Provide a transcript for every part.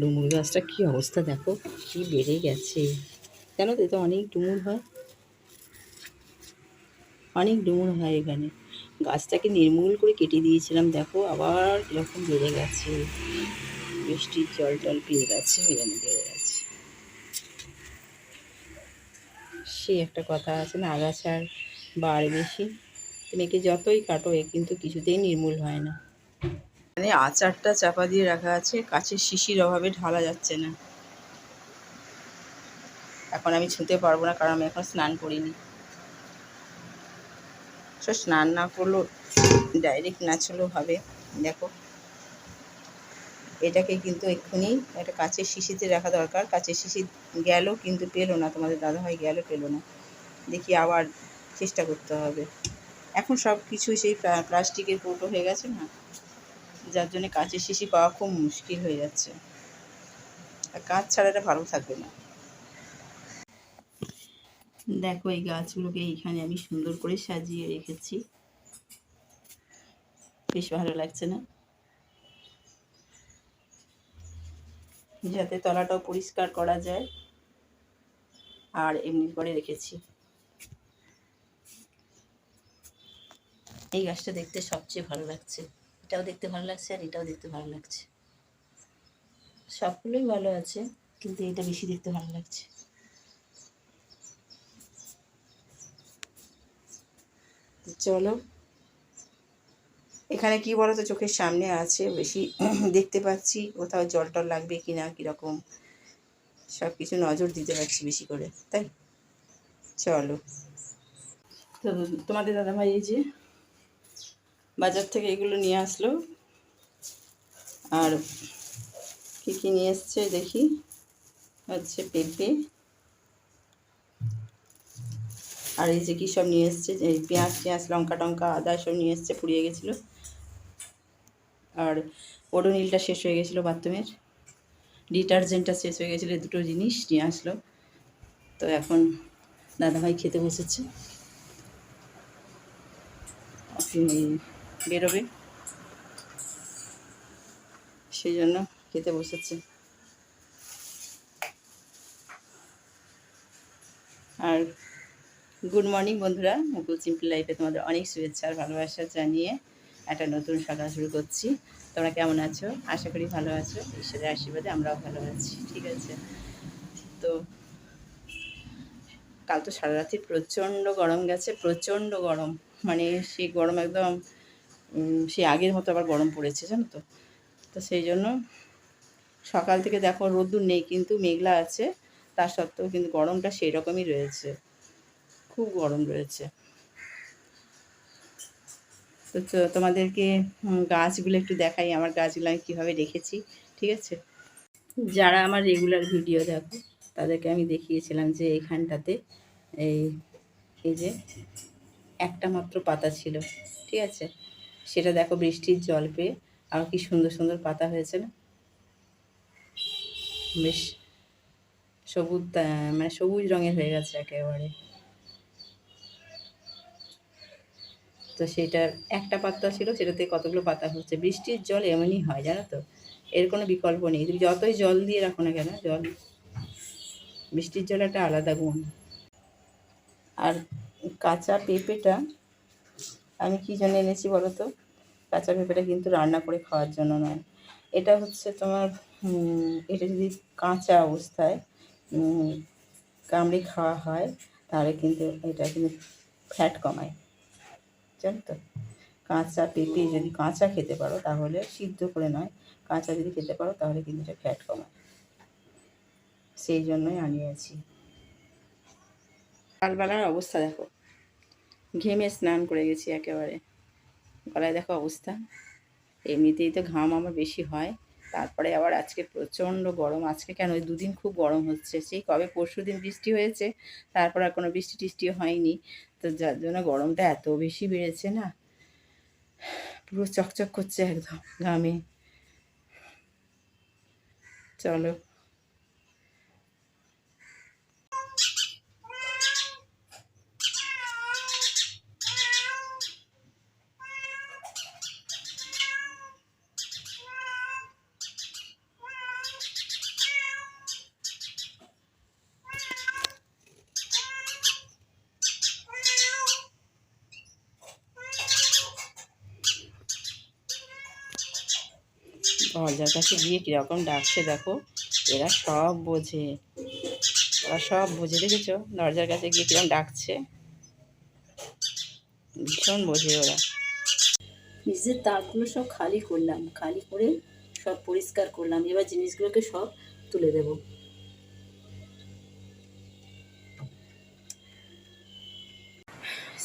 ডুমুর গাছটা কী অবস্থা দেখো, কি বেড়ে গেছে। জানো তো এটা অনেক ডুমুর হয়, অনেক ডুমুর হয় এখানে। গাছটাকে নির্মূল করে কেটে দিয়েছিলাম, দেখো আবার কীরকম বেড়ে গেছে। বৃষ্টির জল টল পেয়ে গেছে, ওই জন্য বেড়ে গেছে। সে একটা কথা আছে না, আগাছার বার বেশি, তুমি একে যতই কাটো এ কিন্তু কিছুতেই নির্মূল হয় না। মানে আচারটা চাপা দিয়ে রাখা আছে, কাচের শিশির অভাবে ঢালা যাচ্ছে না। এখন আমি ছুঁতে পারবো না, কারণ আমি এখন স্নান করিনি। সে স্নান না করলেও ডাইরেক্ট নাচলেও হবে। দেখো এটাকে কিন্তু এক্ষুনি একটা কাচের শিশিতে রাখা দরকার। কাচের শিশি গেল কিন্তু পেলো না, তোমাদের দাদাভাই গেল পেলো না। দেখি আবার চেষ্টা করতে হবে। এখন সব কিছুই সেই প্লাস্টিকের কৌটো হয়ে গেছে না, যার জন্য কাচের শিশি পাওয়া খুব মুশকিল হয়ে যাচ্ছে। আর কাঁচ ছাড়া এটা ভালো থাকবে না। দেখো এই গাছগুলোকে এইখানে আমি সুন্দর করে সাজিয়ে রেখেছি, বেশ ভালো লাগছে না? যাতে তলাটাও পরিষ্কার করা যায়। আর এমনি করে রেখেছি। এই গাছটা দেখতে সবচেয়ে ভালো লাগছে, এটাও দেখতে ভালো লাগছে আর এটাও দেখতে ভালো লাগছে। সবগুলোই ভালো আছে, কিন্তু এটা বেশি দেখতে ভালো লাগছে। চলো, এখানে কি বলো তো, চোখের সামনে আছে, বেশি দেখতে পাচ্ছি, কোথাও জল টল লাগবে কিনা কীরকম সব কিছু নজর দিতে পারছি বেশি করে, তাই চলো। তো তোমাদের দাদাভাই এই যে বাজার থেকে এগুলো নিয়ে আসলো। আর কী কী নিয়ে এসছে দেখি, হচ্ছে পেঁপে, আর এই যে কী সব নিয়ে এসছে, এই পেঁয়াজ টেঁয়াজ লঙ্কা টঙ্কা আদা সব নিয়ে এসছে, পুড়িয়ে গেছিলো। আর ওডোনিলটা শেষ হয়ে গেছিলো বাথরুমের, ডিটারজেন্টটা শেষ হয়ে গেছিলো, দুটো জিনিস নিয়ে আসলো। তো এখন দাদাভাই খেতে বসেছে, বেরোবে সেই জন্য খেতে বসেছে। আর গুড মর্নিং বন্ধুরা, মুকুল সিম্পল লাইফে তোমাদের অনেক শুভেচ্ছা আর ভালোবাসা জানিয়ে একটা নতুন সকাল শুরু করছি। তোমরা কেমন আছো? আশা করি ভালো আছো, ঈশ্বরের আশীর্বাদে আমরাও ভালো আছি। ঠিক আছে, তো কাল তো সারা রাত্রি প্রচণ্ড গরম গেছে, প্রচণ্ড গরম, মানে সেই গরম একদম সেই আগের মতো আবার গরম পড়েছে, জানো তো। তো সেই জন্য সকাল থেকে দেখো রোদ্দুর নেই, কিন্তু মেঘলা আছে, তা সত্ত্বেও কিন্তু গরমটা সেই রকমই রয়েছে, খুব গরম রয়েছে। তো তোমাদেরকে গাছগুলো একটু দেখাই, আমার গাছগুলো আমি কীভাবে রেখেছি, ঠিক আছে। যারা আমার রেগুলার ভিডিও দেখো তাদেরকে আমি দেখিয়েছিলাম যে এইখানটাতে এই যে একটা মাত্র পাতা ছিল, ঠিক আছে, সেটা দেখো বৃষ্টির জল পেয়ে আর কি সুন্দর সুন্দর পাতা হয়েছে না, বেশ সবুজ, মানে সবুজ রঙের হয়ে গেছে একেবারে। তো সেটার একটা পাতা ছিল, সেটাতে কতগুলো পাতা হচ্ছে। বৃষ্টির জল এমনই হয়, জানো তো, এর কোনো বিকল্প নেই। তুমি যতই জল দিয়ে রাখো না কেন, বৃষ্টির জল একটা আলাদা গুণ। আর কাঁচা পেঁপেটা আমি কী জন্য এনেছি বলো তো? কাঁচা পেঁপেটা কিন্তু রান্না করে খাওয়ার জন্য নয়, এটা হচ্ছে তোমার এটা যদি কাঁচা অবস্থায় কামড়ে খাওয়া হয় তাহলে কিন্তু এটা কিন্তু ফ্যাট কমায়, জানো তো। কাঁচা পেঁপে যদি কাঁচা খেতে পারো, তাহলে সিদ্ধ করে নয়, কাঁচা যদি খেতে পারো তাহলে কিন্তু এটা ফ্যাট কমায়, সেই জন্যই আনিয়েছি। সকালবেলার অবস্থা দেখো, ঘেমে স্নান করে গেছি একেবারে, গলায় দেখো অবস্থা। এমনিতেই তো ঘাম আমার বেশি হয়, তারপরে আবার আজকে প্রচণ্ড গরম। আজকে কেন, ওই দুদিন খুব গরম হচ্ছে, সেই কবে পরশুদিন বৃষ্টি হয়েছে, তারপর আর কোনো বৃষ্টি টিষ্টি হয়নি। তো যার জন্য গরমটা এত বেশি বেড়েছে না, পুরো চকচক করছে একদম ঘামে। চলো, দরজার কাছে গিয়ে কীরকম ডাকছে দেখো, এরা সব বোঝে, ওরা সব বোঝে, দেখেছো দরজার কাছে গিয়ে কীরকম ডাকছে, ভীষণ বোঝে ওরা। ফ্রিজের তাকগুলো সব খালি করলাম, খালি করে সব পরিষ্কার করলাম। এবার জিনিসগুলোকে সব তুলে দেব।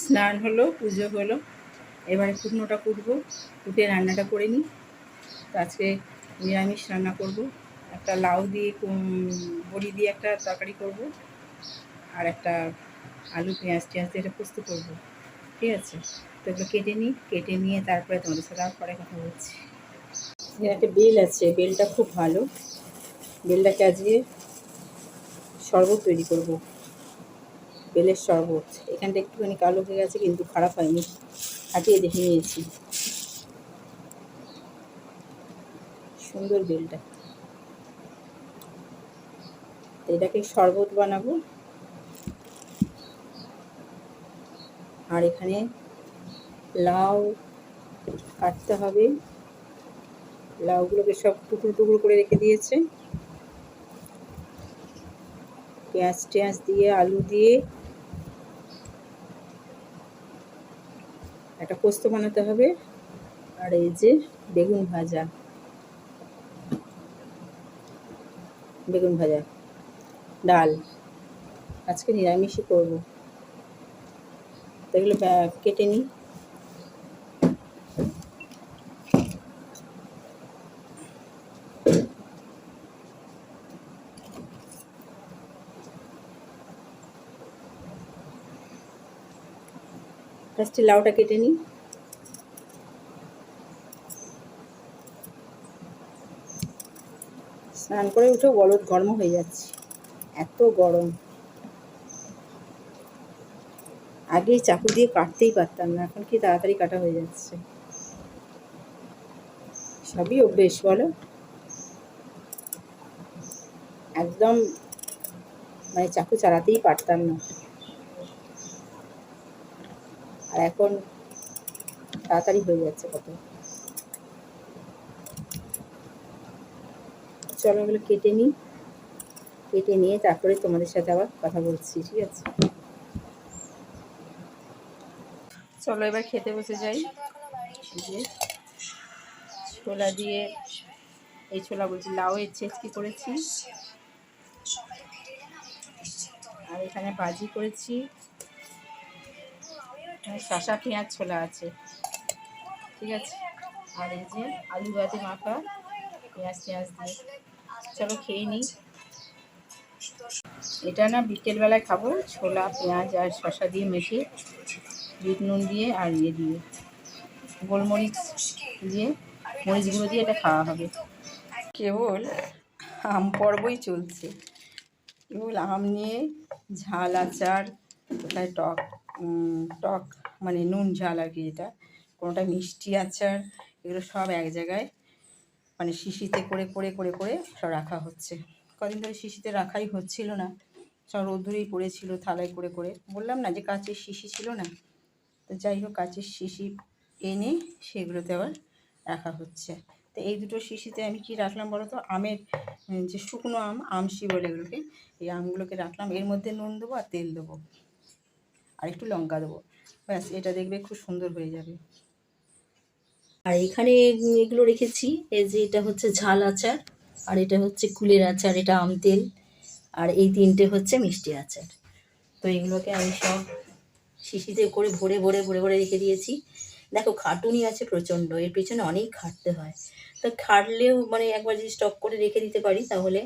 স্নান হলো, পুজো হলো, এবারে কুটনোটা কুটবো, কুটে রান্নাটা করে নিই। তো আজকে নিরামিষ রান্না করব, একটা লাউ দিয়ে বড়ি দিয়ে একটা তরকারি করব, আর একটা আলু পেঁয়াজ টেঁয়াজ দিয়ে একটা পোস্ত করবো। ঠিক আছে, তো এগুলো কেটে নিই, কেটে নিয়ে তারপরে তোমাদের সাথে আর পরে কথা বলছি। এখানে একটা বেল আছে, বেলটা খুব ভালো, বেলটাকে আজকে শরবত তৈরি করব, বেলের শরবত। এখানটা একটুখানি কালো হয়ে গেছে কিন্তু খারাপ হয়নি, হাঁটিয়ে দেখে নিয়েছি, সুন্দর বেলটা। এটাকে শরবত বানাবো। আর এখানে লাউ কাটতে হবে, লাউগুলোকে সব টুকরো টুকরো করে রেখে দিয়েছে, পেঁয়াজ টেঁয়াজ দিয়ে আলু দিয়ে একটা পোস্ত বানাতে হবে। আর এই যে বেগুন ভাজা, বেগুন ভাজা, ডাল, আজকে নিরামিষই করবো। তো এগুলো কেটে নিই। ফার্স্টে লাউটা কেটে নিই। স্নান করে উঠেও গরম হয়ে যাচ্ছে, এত গরম। আগে চাকু দিয়ে কাটতেই পারতাম না, এখন কি তাড়াতাড়ি কাটা হয়ে যাচ্ছে। সবই অভ্যেস বলো, একদম মানে চাকু চালাতেই পারতাম না, আর এখন তাড়াতাড়ি হয়ে যাচ্ছে কত। চলো এগুলো কেটে নিই, কেটে নিয়ে তারপরে তোমাদের সাথে আবার কথা বলছি, ঠিক আছে? চলো এবার খেতে বসে যাই। যে ছোলা দিয়ে, এই ছোলা বলছি, লাউয়ের ছেঁচকি করেছি, আর এখানে ভাজি করেছি, শসা পেঁয়াজ ছোলা আছে, ঠিক আছে। আর এই যে আলু ভাতে মাখা পেঁয়াজ টেঁয়াজ দিয়ে। চলো খেয়ে নিই। এটা না বিকেলবেলায় খাবো, ছোলা পেঁয়াজ আর শসা দিয়ে মেখে, বিট নুন দিয়ে আর ইয়ে দিয়ে গোলমরিচ দিয়ে, মরিচ গুঁড়ো দিয়ে এটা খাওয়া হবে। কেবল আম পর্বই চলছে, কেবল আম নিয়ে ঝাল আচার, কোথায় টক টক মানে নুন ঝাল আর কি, যেটা কোনোটা মিষ্টি আচার, এগুলো সব এক জায়গায় মানে শিশিতে করে করে করে করে সব রাখা হচ্ছে। কদিন ধরে শিশিতে রাখাই হচ্ছিল না, সব রোদ্দুরেই পড়েছিল থালায় করে করে। বললাম না যে কাঁচের শিশি ছিল না, তো যাই হোক কাঁচের শিশি এনে সেগুলোতে আবার রাখা হচ্ছে। তো এই দুটো শিশিতে আমি কি রাখলাম বলো তো, আমের যে শুকনো আম, আমশি বলে এগুলোকে, এই আমগুলোকে রাখলাম। এর মধ্যে নুন দেবো আর তেল দেবো আর একটু লঙ্কা দেবো, ব্যাস, এটা দেখবে খুব সুন্দর হয়ে যাবে। আর এখানে এগুলো রেখেছি, এই যে এটা হচ্ছে ঝাল আচার, আর এটা হচ্ছে কুলের আচার, এটা আম তেল, আর এই তিনটে হচ্ছে মিষ্টি আচার। তো এগুলোকে আমি সব শিশিতে করে ভরে ভরে ভরে ভরে রেখে দিয়েছি। দেখো খাটুনি আছে প্রচণ্ড, এর পিছনে অনেক খাটতে হয়। তো খাটলেও মানে একবার যদি স্টক করে রেখে দিতে পারি তাহলে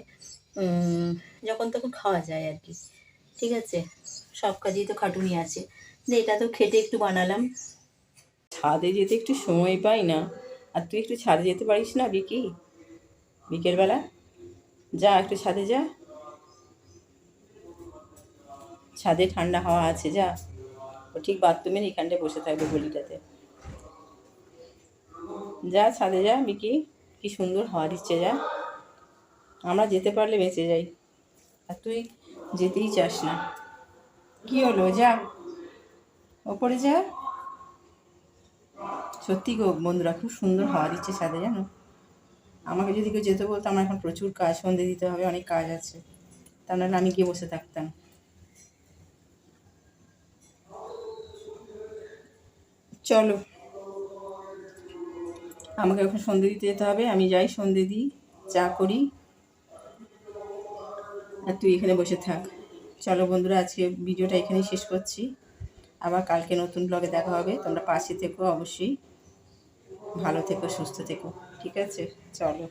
যখন তখন খাওয়া যায় আর কি, ঠিক আছে। সব কাজেই তো খাটুনি আছে, এটা তো খেটে একটু বানালাম। ছাদে যেতে একটু সময় পাই না, আর তুই একটু ছাদে যেতে পারিস না বিকি? বিকেলবেলা যা, একটু ছাদে যা, ছাদে ঠান্ডা হাওয়া আছে, যা। ও ঠিক বাথরুমের এখানটায় বসে থাকবে গলিটাতে, যা ছাদে যা বিকি, কি সুন্দর হাওয়া দিচ্ছে, যা। আমরা যেতে পারলে বেঁচে যাই, আর তুই যেতেই চাস না। কি হলো, যা ওপরে যা। সত্যি গো বন্ধুরা, খুব সুন্দর হাওয়া দিচ্ছে ছাদে, জানো। আমাকে যদি কেউ যেতে বলতো, আমার এখন প্রচুর কাজ, সন্ধে দিতে হবে, অনেক কাজ আছে, তা নাহলে আমি গিয়ে বসে থাকতাম। চলো, আমাকে এখন সন্ধে দিতে যেতে হবে, আমি যাই সন্ধে দিই, চা করি, আর তুই এখানে বসে থাক। চলো বন্ধুরা, আজকে ভিডিওটা এখানেই শেষ করছি। আবার কালকে নতুন ব্লগে দেখা হবে। তোমরা পাশে থেকো অবশ্যই, ভালো থেকো, সুস্থ থেকো, ঠিক আছে? চলো।